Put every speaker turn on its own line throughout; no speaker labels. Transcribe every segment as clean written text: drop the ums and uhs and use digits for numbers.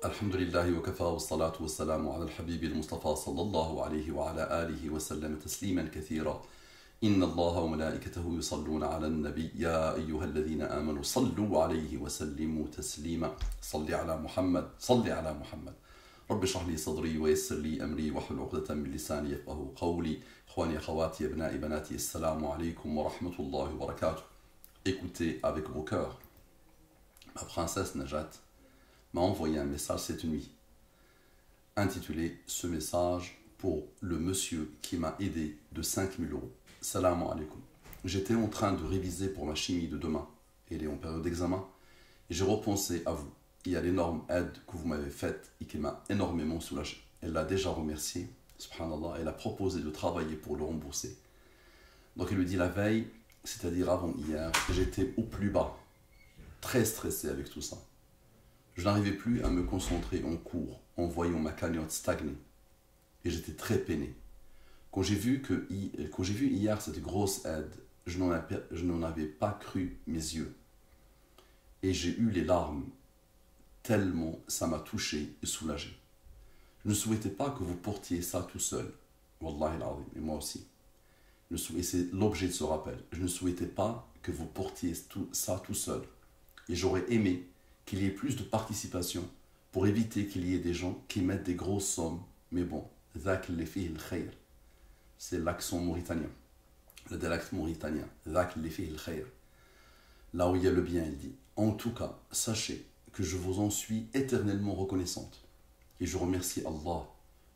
الحمد لله وكفى والصلاة والسلام على الحبيب المصطفى صلى الله عليه وعلى آله وسلم تسليما كثيرا. إن الله وملائكته يصلون على النبي يا أيها الذين آمنوا صلوا عليه وسلموا تسليما. صل على محمد صل على محمد. رب اشرح لي صدري ويسر لي أمري واحلل عقدة من لساني يفقهوا قولي. إخواني أخواتي أبنائي بناتي السلام عليكم ورحمة الله وبركاته. Écoutez avec vos cœurs. Ma princesse Najat m'a envoyé un message cette nuit intitulé « Ce message pour le monsieur qui m'a aidé de 5 000 euros. Salam alaikum. J'étais en train de réviser pour ma chimie de demain. Elle est en période d'examen. Et j'ai repensé à vous et à l'énorme aide que vous m'avez faite et qui m'a énormément soulagé. Elle l'a déjà remercié. Subhanallah. Elle a proposé de travailler pour le rembourser. Donc elle lui dit la veille, c'est-à-dire avant hier, j'étais au plus bas, très stressé avec tout ça. Je n'arrivais plus à me concentrer en cours en voyant ma cagnotte stagner. Et j'étais très peiné. Quand j'ai vu hier cette grosse aide, je n'en avais pas cru mes yeux. Et j'ai eu les larmes, tellement ça m'a touché et soulagé. Je ne souhaitais pas que vous portiez ça tout seul. Wallahi al-azim, et moi aussi. Et c'est l'objet de ce rappel. Je ne souhaitais pas que vous portiez ça tout seul. Et j'aurais aimé qu'il y ait plus de participation pour éviter qu'il y ait des gens qui mettent des grosses sommes. Mais bon, c'est l'accent mauritanien, le dialecte mauritanien. Là où il y a le bien, il dit. En tout cas, sachez que je vous en suis éternellement reconnaissante. Et je remercie Allah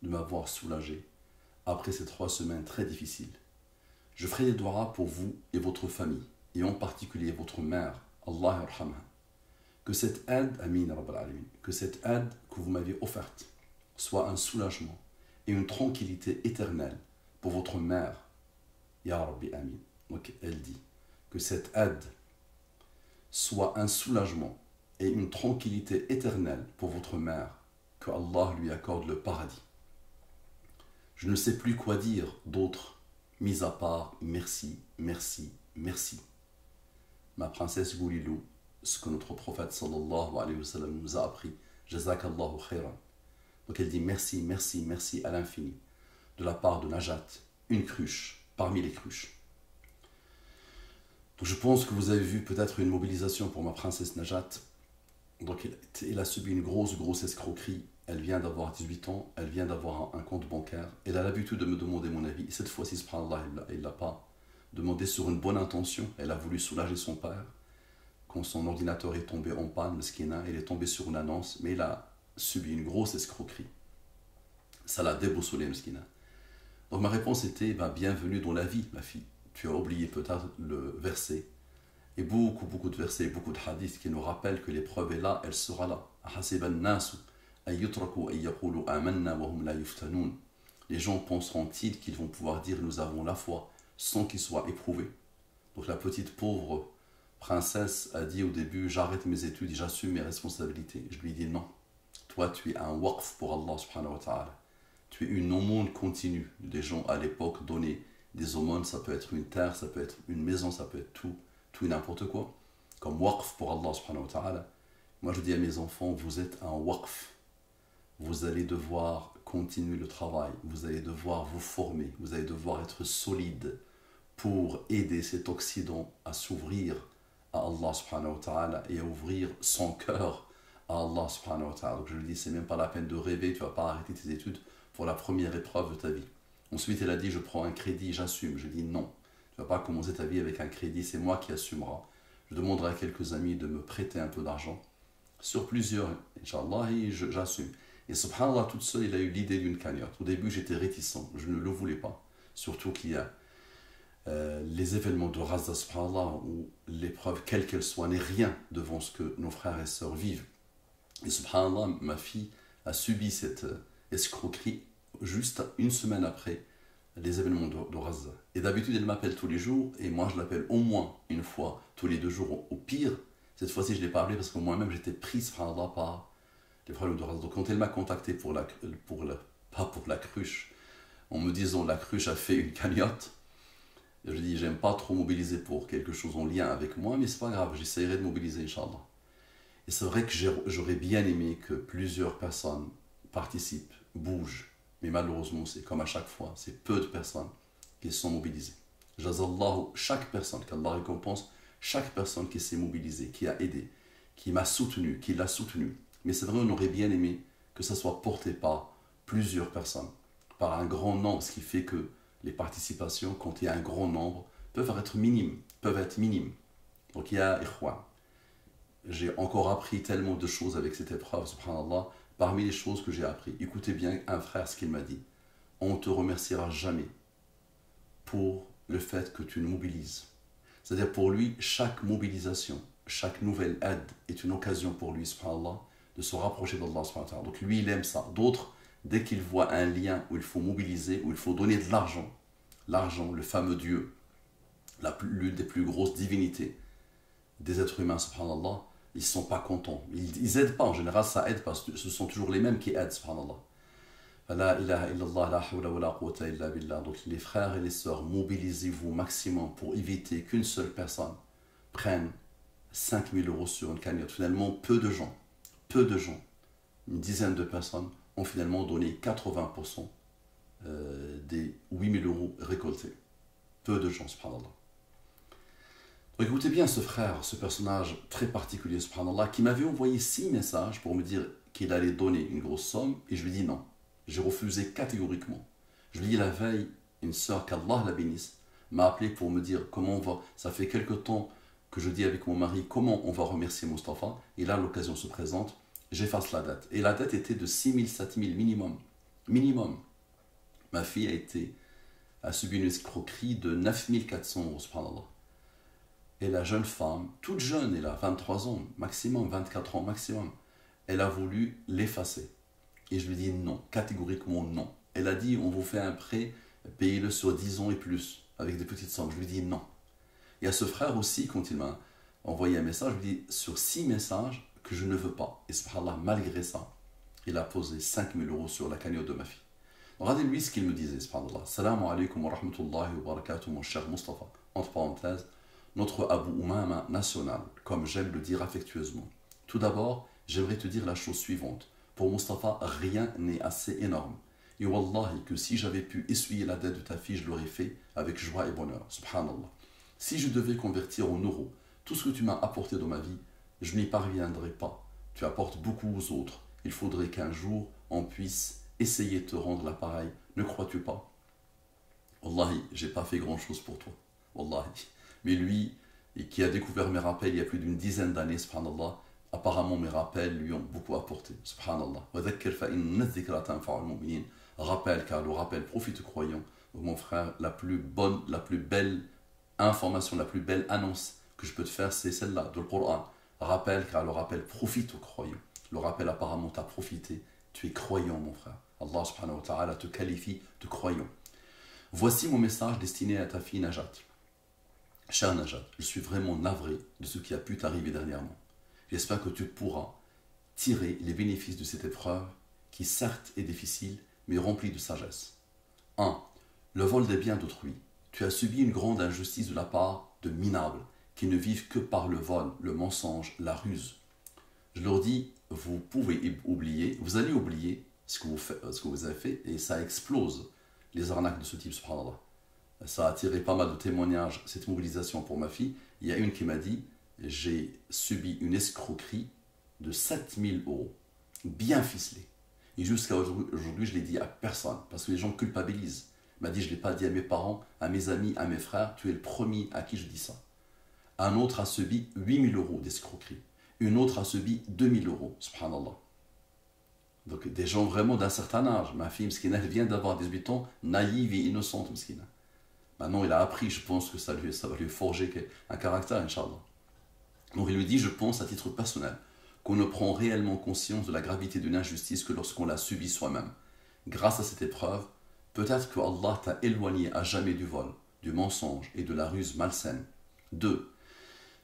de m'avoir soulagé après ces 3 semaines très difficiles. Je ferai des doigts pour vous et votre famille, et en particulier votre mère, Allah yarhamha. Que cette aide, Amin Rabbal Alamin, que cette aide que vous m'avez offerte soit un soulagement et une tranquillité éternelle pour votre mère, Ya Rabbi Amin. Donc elle dit que cette aide soit un soulagement et une tranquillité éternelle pour votre mère, que Allah lui accorde le paradis. Je ne sais plus quoi dire d'autre. Mis à part, merci, merci, merci. Ma princesse Goulilou, ce que notre prophète sallallahu alayhi wa sallam nous a appris, Jazakallahu khairan. Donc elle dit merci, merci, merci à l'infini, de la part de Najat, une cruche, parmi les cruches. Donc je pense que vous avez vu peut-être une mobilisation pour ma princesse Najat. Donc elle a subi une grosse escroquerie. Elle vient d'avoir 18 ans, elle vient d'avoir un compte bancaire. Elle a l'habitude de me demander mon avis. Et cette fois-ci, subhanallah, elle ne l'a pas demandé sur une bonne intention. Elle a voulu soulager son père. Quand son ordinateur est tombé en panne, Meskina, elle est tombée sur une annonce, mais elle a subi une grosse escroquerie. Ça l'a déboussolé, Meskina. Donc ma réponse était, bienvenue dans la vie, ma fille. Tu as oublié peut-être le verset. Et beaucoup de versets, beaucoup de hadiths qui nous rappellent que l'épreuve est là, elle sera là. Les gens penseront-ils qu'ils vont pouvoir dire nous avons la foi sans qu'ils soient éprouvés? Donc la petite pauvre princesse a dit au début j'arrête mes études et j'assume mes responsabilités. Je lui ai dit non, toi tu es un waqf pour Allah subhanahu wa ta'ala. Tu es une aumône continue. Les gens à l'époque donnaient des aumônes, ça peut être une terre, ça peut être une maison, ça peut être tout et n'importe quoi, comme waqf pour Allah subhanahu wa ta'ala. Moi je dis à mes enfants, vous êtes un waqf. Vous allez devoir continuer le travail, vous allez devoir vous former, vous allez devoir être solide pour aider cet Occident à s'ouvrir à Allah subhanahu wa ta'ala et à ouvrir son cœur à Allah subhanahu wa ta'ala. Donc je lui dis, c'est même pas la peine de rêver, tu vas pas arrêter tes études pour la première épreuve de ta vie. Ensuite elle a dit, je prends un crédit, j'assume. Je dis non, tu vas pas commencer ta vie avec un crédit, c'est moi qui assumera. Je demanderai à quelques amis de me prêter un peu d'argent, sur plusieurs, Inch'Allah, et j'assume. Et subhanallah, toute seule, il a eu l'idée d'une cagnotte. Au début, j'étais réticent, je ne le voulais pas. Surtout qu'il y a les événements de Raza, subhanallah, où l'épreuve, quelle qu'elle soit, n'est rien devant ce que nos frères et sœurs vivent. Et subhanallah, ma fille a subi cette escroquerie juste une semaine après les événements de Raza. Et d'habitude, elle m'appelle tous les jours, et moi, je l'appelle au moins une fois tous les 2 jours, au pire. Cette fois-ci, je ne l'ai pas appelée parce que moi-même, j'étais pris, subhanallah, par les problèmes de Raza. Donc quand elle m'a contacté pas pour la cruche, en me disant la cruche a fait une cagnotte, je dis j'aime pas trop mobiliser pour quelque chose en lien avec moi, mais c'est pas grave, j'essaierai de mobiliser, Inch'Allah. Et c'est vrai que j'aurais bien aimé que plusieurs personnes participent, bougent, mais malheureusement, c'est comme à chaque fois, c'est peu de personnes qui sont mobilisées. Jazallahu, chaque personne, qu'Allah récompense, chaque personne qui s'est mobilisée, qui a aidé, qui m'a soutenu, qui l'a soutenu. Mais c'est vrai, on aurait bien aimé que ça soit porté par plusieurs personnes, par un grand nombre, ce qui fait que les participations, quand il y a un grand nombre, peuvent être minimes, Donc il y a ikhwan. J'ai encore appris tellement de choses avec cette épreuve, subhanallah. Parmi les choses que j'ai appris, écoutez bien un frère ce qu'il m'a dit. On ne te remerciera jamais pour le fait que tu nous mobilises. C'est-à-dire pour lui, chaque mobilisation, chaque nouvelle aide est une occasion pour lui, subhanallah, de se rapprocher d'Allah, subhanallah. Donc lui, il aime ça. D'autres, dès qu'ils voient un lien où il faut mobiliser, où il faut donner de l'argent, le fameux Dieu, l'une des plus grosses divinités des êtres humains, subhanallah, ils ne sont pas contents. Ils n'aident pas, en général, ça aide parce que ce sont toujours les mêmes qui aident, subhanallah. La ilaha illallah, la hawla wa la quwwata illa billah. Donc les frères et les sœurs, mobilisez-vous au maximum pour éviter qu'une seule personne prenne 5 000 € sur une cagnotte. Finalement, peu de gens, une dizaine de personnes ont finalement donné 80% des 8 000 € récoltés. Peu de gens, subhanallah. Donc, écoutez bien ce frère, ce personnage très particulier, subhanallah, qui m'avait envoyé 6 messages pour me dire qu'il allait donner une grosse somme, et je lui dis non. J'ai refusé catégoriquement. Je lui dis la veille, une sœur, qu'Allah la bénisse, m'a appelé pour me dire comment on va. Ça fait quelque temps que je dis avec mon mari comment on va remercier Mustapha, et là l'occasion se présente, j'efface la date. Et la date était de 6 000, 7 000 minimum. Ma fille a subi une escroquerie de 9 400 €, subhanallah. Et la jeune femme, toute jeune, elle a 23 ans maximum, 24 ans maximum, elle a voulu l'effacer. Et je lui dis non, catégoriquement non. Elle a dit, on vous fait un prêt, payez-le sur 10 ans et plus, avec des petites sommes. Je lui dis non. Et à ce frère aussi, quand il m'a envoyé un message, je lui dis, sur 6 messages, que je ne veux pas. Et subhanallah, malgré ça, il a posé 5 000 € sur la cagnotte de ma fille. Regardez-lui ce qu'il me disait, subhanallah. Salam alaikum wa rahmatullahi wa barakatuh, mon cher Mustapha. Entre parenthèses, notre Abu Umama national, comme j'aime le dire affectueusement. Tout d'abord, j'aimerais te dire la chose suivante. Pour Mustapha, rien n'est assez énorme. Et wallahi, que si j'avais pu essuyer la dette de ta fille, je l'aurais fait avec joie et bonheur. Subhanallah. Si je devais convertir en euros tout ce que tu m'as apporté dans ma vie, je n'y parviendrai pas. Tu apportes beaucoup aux autres. Il faudrait qu'un jour, on puisse essayer de te rendre l'appareil. Ne crois-tu pas? Wallahi, j'ai pas fait grand-chose pour toi. Wallahi. Mais lui, qui a découvert mes rappels il y a plus d'une dizaine d'années, subhanallah, apparemment mes rappels lui ont beaucoup apporté. Subhanallah. Rappel, car le rappel profite aux croyants. Donc mon frère, la plus belle information, la plus belle annonce que je peux te faire, c'est celle-là, de le Coran. Rappel, car le rappel profite aux croyants. Le rappel apparemment t'a profité. Tu es croyant, mon frère. Allah subhanahu wa ta'ala te qualifie de croyant. Voici mon message destiné à ta fille Najat. Cher Najat, je suis vraiment navré de ce qui a pu t'arriver dernièrement. J'espère que tu pourras tirer les bénéfices de cette épreuve qui certes est difficile, mais remplie de sagesse. 1. Le vol des biens d'autrui. Tu as subi une grande injustice de la part de minables qui ne vivent que par le vol, le mensonge, la ruse. Je leur dis, vous pouvez oublier, vous allez oublier ce que vous avez fait et ça explose les arnaques de ce type, subhanallah. Ça a attiré pas mal de témoignages, cette mobilisation pour ma fille. Il y a une qui m'a dit, j'ai subi une escroquerie de 7 000 €, bien ficelée. Et jusqu'à aujourd'hui, je ne l'ai dit à personne, parce que les gens culpabilisent. Il m'a dit, je ne l'ai pas dit à mes parents, à mes amis, à mes frères, tu es le premier à qui je dis ça. Un autre a subi 8 000 € d'escroquerie. Une autre a subi 2 000 €, subhanallah. Donc des gens vraiment d'un certain âge. Ma fille, mskina, elle vient d'avoir 18 ans, naïve et innocente, mskina. Maintenant, il a appris, je pense que ça va lui forger un caractère, Inch'Allah. Donc il lui dit, je pense à titre personnel, qu'on ne prend réellement conscience de la gravité d'une injustice que lorsqu'on l'a subie soi-même. Grâce à cette épreuve, peut-être que Allah t'a éloigné à jamais du vol, du mensonge et de la ruse malsaine. 2.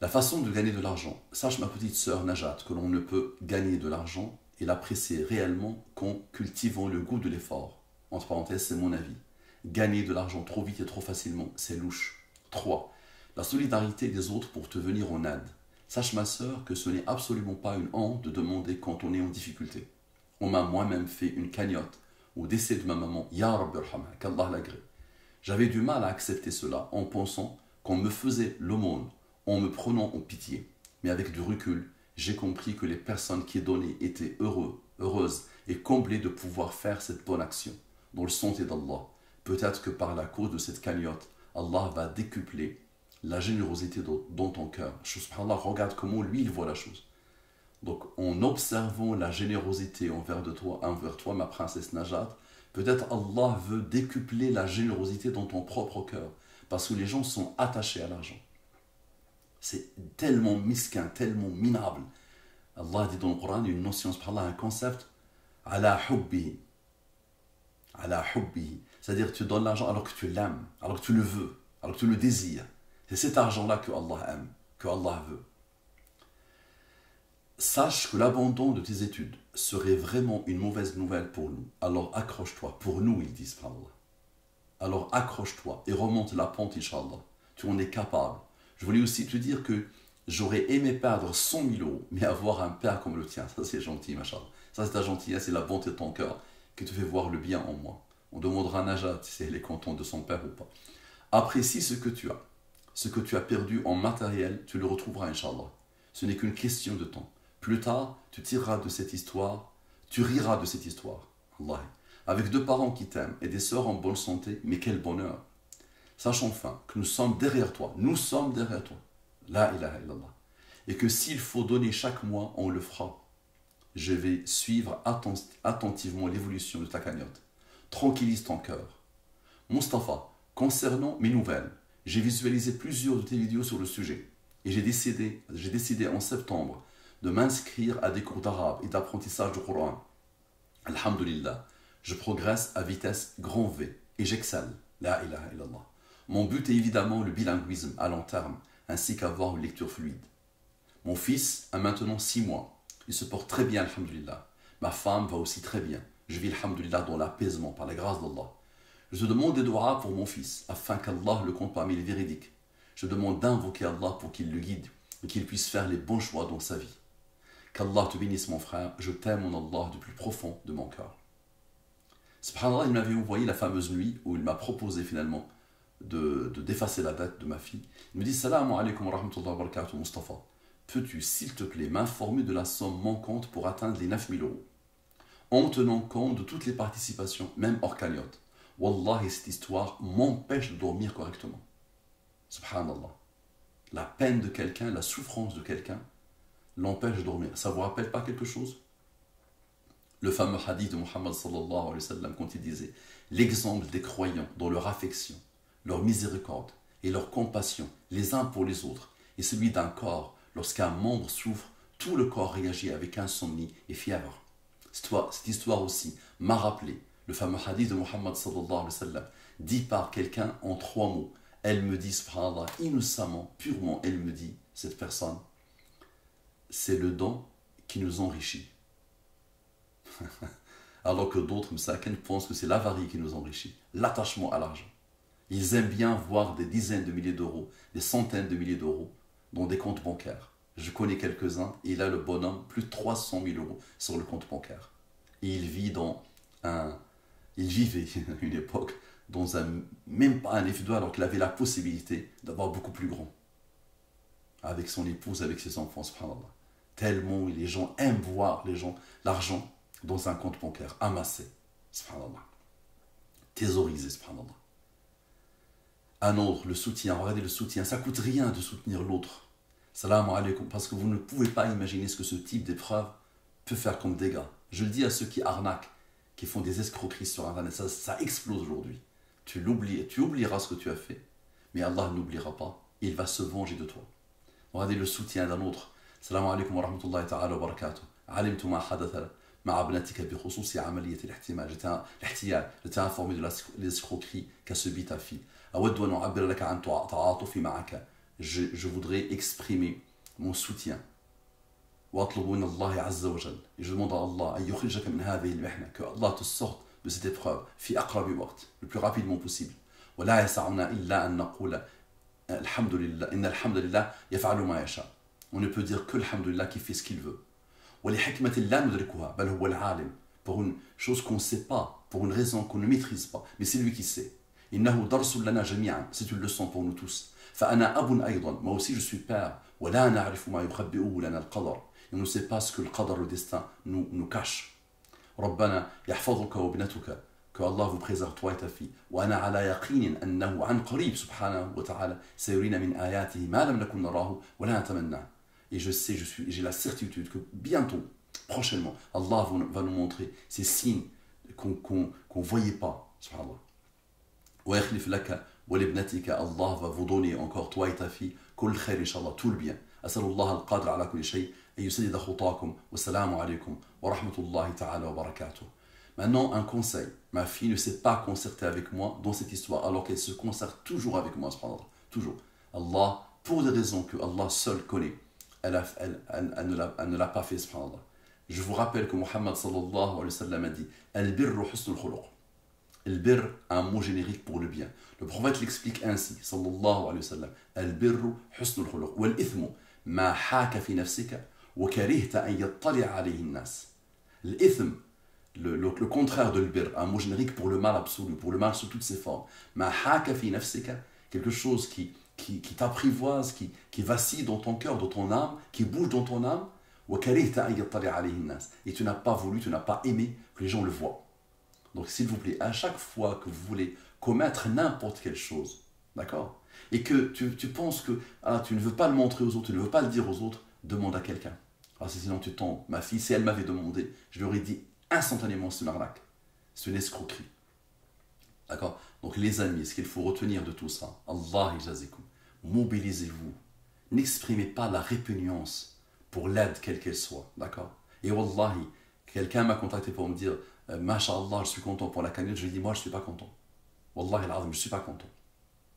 La façon de gagner de l'argent. Sache ma petite sœur Najat que l'on ne peut gagner de l'argent et l'apprécier réellement qu'en cultivant le goût de l'effort. Entre parenthèses, c'est mon avis. Gagner de l'argent trop vite et trop facilement, c'est louche. 3. La solidarité des autres pour te venir en aide. Sache ma sœur que ce n'est absolument pas une honte de demander quand on est en difficulté. On m'a moi-même fait une cagnotte au décès de ma maman, Ya Rabbi Irhamha, qu'Allah l'agrée. J'avais du mal à accepter cela en pensant qu'on me faisait l'aumône, en me prenant en pitié. Mais avec du recul, j'ai compris que les personnes qui donnaient étaient heureuses et comblées de pouvoir faire cette bonne action, dans le santé d'Allah. Peut-être que par la cause de cette cagnotte, Allah va décupler la générosité dans ton cœur. Subhanallah, regarde comment lui il voit la chose. Donc en observant la générosité envers toi, ma princesse Najat, peut-être Allah veut décupler la générosité dans ton propre cœur, parce que les gens sont attachés à l'argent. C'est tellement misquin, tellement minable. Allah dit dans le Coran une notion, subhanallah, un concept, ala hubbihi. Ala hubbihi. C'est-à-dire que tu donnes l'argent alors que tu l'aimes, alors que tu le veux, alors que tu le désires. C'est cet argent-là que Allah aime, que Allah veut. Sache que l'abandon de tes études serait vraiment une mauvaise nouvelle pour nous. Alors accroche-toi. Pour nous, ils disent, subhanallah. Alors accroche-toi et remonte la pente, Inch'Allah. Tu en es capable. Je voulais aussi te dire que j'aurais aimé perdre 100 000 euros, mais avoir un père comme le tien, ça c'est gentil, machallah. Ça c'est ta gentillesse, c'est la bonté de ton cœur qui te fait voir le bien en moi. On demandera à Najat si elle est contente de son père ou pas. Apprécie ce que tu as. Ce que tu as perdu en matériel, tu le retrouveras, Inch'Allah. Ce n'est qu'une question de temps. Plus tard, tu tireras de cette histoire, tu riras de cette histoire. Allah. Avec 2 parents qui t'aiment et des sœurs en bonne santé, mais quel bonheur. Sache enfin que nous sommes derrière toi. Nous sommes derrière toi. La ilaha illallah. Et que s'il faut donner chaque mois, on le fera. Je vais suivre attentivement l'évolution de ta cagnotte. Tranquillise ton cœur. Mustapha, concernant mes nouvelles, j'ai visualisé plusieurs de tes vidéos sur le sujet. Et j'ai décidé en septembre de m'inscrire à des cours d'arabe et d'apprentissage du Coran. Alhamdulillah, je progresse à vitesse grand V et j'excelle. La ilaha illallah. Mon but est évidemment le bilinguisme à long terme, ainsi qu'avoir une lecture fluide. Mon fils a maintenant 6 mois. Il se porte très bien, alhamdulillah. Ma femme va aussi très bien. Je vis, alhamdulillah, dans l'apaisement, par la grâce d'Allah. Je te demande des doigts pour mon fils, afin qu'Allah le compte parmi les véridiques. Je demande d'invoquer Allah pour qu'il le guide et qu'il puisse faire les bons choix dans sa vie. Qu'Allah te bénisse, mon frère. Je t'aime, mon Allah, du plus profond de mon cœur. Subhanallah, il m'avait envoyé la fameuse nuit où il m'a proposé finalement d'effacer la date de ma fille. Il me dit, Salam alaikum wa rahmatullahi wa barakatuh, Mustafa. Peux-tu, s'il te plaît, m'informer de la somme manquante pour atteindre les 9 000 euros, en tenant compte de toutes les participations, même hors cagnotte. Wallahi, cette histoire m'empêche de dormir correctement. Subhanallah. La peine de quelqu'un, la souffrance de quelqu'un, l'empêche de dormir. Ça ne vous rappelle pas quelque chose? Le fameux hadith de Muhammad sallallahu alayhi wa sallam, quand il disait l'exemple des croyants dans leur affection, leur miséricorde et leur compassion les uns pour les autres, et celui d'un corps, lorsqu'un membre souffre, tout le corps réagit avec insomnie et fièvre. Cette histoire aussi m'a rappelé le fameux hadith de Muhammad sallallahu alayhi wa sallam, dit par quelqu'un en 3 mots. Elle me dit, subhanallah, innocemment, purement, elle me dit, cette personne, c'est le don qui nous enrichit. Alors que d'autres, Msaken, pensent que c'est l'avarie qui nous enrichit, l'attachement à l'argent. Ils aiment bien voir des dizaines de milliers d'euros, des centaines de milliers d'euros dans des comptes bancaires. Je connais quelques-uns, et il a le bonhomme plus de 300 000 euros sur le compte bancaire. Et il vivait à une époque dans même pas un F2 alors qu'il avait la possibilité d'avoir beaucoup plus grand. Avec son épouse, avec ses enfants, subhanallah. Tellement les gens aiment voir l'argent dans un compte bancaire amassé, subhanallah. Thésaurisé, subhanallah. Un autre, le soutien, regardez le soutien, ça coûte rien de soutenir l'autre. Salam alaikum, parce que vous ne pouvez pas imaginer ce que ce type d'épreuve peut faire comme dégâts. Je le dis à ceux qui arnaquent, qui font des escroqueries sur Internet, ça explose aujourd'hui. Tu oublieras ce que tu as fait, mais Allah n'oubliera pas, il va se venger de toi. Regardez le soutien d'un autre. Salam alaikum wa rahmatullahi ta'ala wa barakatuh. Alimtu ma hadatha ma abnatika bi khususi amaliyat al-ihtimal. J'étais informé de l'escroquerie qu'a subi ta fille. Awaddu an u'abbir laka an ta'atufi ma'aka. Je voudrais exprimer mon soutien. وَأَطْلُبُ مِنَ اللَّهِ عَزَّ وَجَلَّ. Et je demande à Allah أن يخرجك من هذه المحنة, que Allah te sorte de cette épreuve في أقرب وقت, le plus rapidement possible. ولا يسعنا إلا أن نقول الحمد لله إن الحمد لله يفعل ما يشاء. On ne peut dire que l'hamdulillah qui fait ce qu'il veut. Pour une chose qu'on ne sait pas, pour une raison qu'on ne maîtrise pas, mais c'est lui qui sait. C'est une leçon pour nous tous. Moi aussi je suis père. Et on ne sait pas ce que le qadar, le destin, nous cache. ربنا يحفظك وابنتك que Allah vous préserve toi et ta fille وأنا على يقين أنه عن قريب سبحانه وتعالى سيرينا من آياته ما لم نكن نراه ولا نتمناه. Et je sais, j'ai la certitude que bientôt, prochainement, Allah va nous montrer ces signes qu'on ne voyait pas. Subhanallah. ويخلف لك ولابنتك, Allah va vous donner encore toi et ta fille كل خير إن شاء الله, tout le bien. أسأل الله القادر على كل شيء أن يسدد خطاكم والسلام عليكم ورحمة الله تعالى وبركاته. Maintenant, un conseil. Ma fille ne s'est pas concertée avec moi dans cette histoire, alors qu'elle se concerte toujours avec moi, toujours. Allah, pour des raisons que Allah seul connaît, elle ne l'a pas fait, subhanallah. Je vous rappelle que Muhammad sallallahu alayhi wa sallam a dit Al-birru husnul khuluq. Al-birr, un mot générique pour le bien. Le prophète l'explique ainsi, sallallahu alayhi wa sallam Al-birru husnul khuluq. Wal-ithmu ma haka fi nafsika wa karihta an yattali alayhi an-nas. L'ithm, le contraire de l'bir, un mot générique pour le mal absolu, pour le mal sous toutes ses formes. Ma haka fi nafsika, quelque chose qui t'apprivoise, qui vacille dans ton cœur, dans ton âme, qui bouge dans ton âme. Et tu n'as pas voulu, tu n'as pas aimé que les gens le voient. Donc s'il vous plaît, à chaque fois que vous voulez commettre n'importe quelle chose, d'accord, et que tu penses que tu ne veux pas le montrer aux autres, tu ne veux pas le dire aux autres, demande à quelqu'un. Sinon tu tombes. Ma fille, si elle m'avait demandé, je lui aurais dit instantanément, c'est une arnaque, c'est une escroquerie. D'accord? Donc les amis, ce qu'il faut retenir de tout ça, Allah yajazikum, mobilisez-vous, n'exprimez pas la répugnance pour l'aide quelle qu'elle soit, d'accord? Et wallahi, quelqu'un m'a contacté pour me dire Masha'Allah, je suis content pour la cagnotte. Je lui ai dit, moi je ne suis pas content. Wallahi al-azim, je ne suis pas content.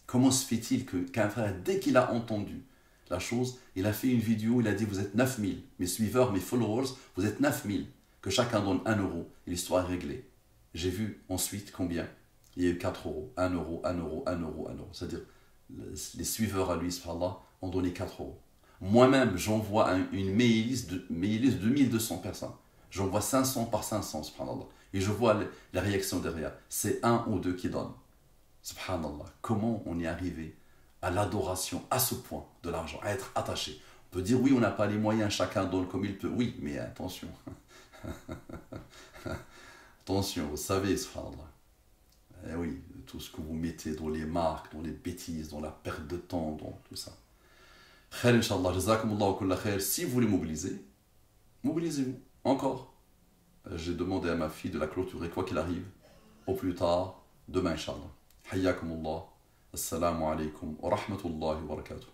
Comment se fait-il qu'un frère, dès qu'il a entendu la chose, il a fait une vidéo, il a dit, vous êtes 9000, mes suiveurs, mes followers, vous êtes 9000, que chacun donne 1 euro, et l'histoire est réglée. J'ai vu ensuite combien? Il y a eu 4 euros, 1 euro, 1 euro, 1 euro, 1 euro. C'est-à-dire, les suiveurs à lui, subhanallah, ont donné 4 euros. Moi-même, j'envoie une mail-list de 1200 personnes. J'envoie 500 par 500, subhanallah. Et je vois les réactions derrière. C'est 1 ou 2 qui donnent. Subhanallah. Comment on est arrivé à l'adoration, à ce point de l'argent, à être attaché? On peut dire, oui, on n'a pas les moyens, chacun donne comme il peut. Oui, mais attention. Attention, vous savez, subhanallah. Eh oui, tout ce que vous mettez dans les marques, dans les bêtises, dans la perte de temps, dans tout ça. Khair, Inch'Allah, jazakumullahu kulla khair. Si vous voulez mobiliser, mobilisez-vous. Encore. J'ai demandé à ma fille de la clôturer, quoi qu'il arrive, au plus tard, demain, Inch'Allah. Hayyakumullah. Assalamu alaikum wa rahmatullahi wa barakatuh.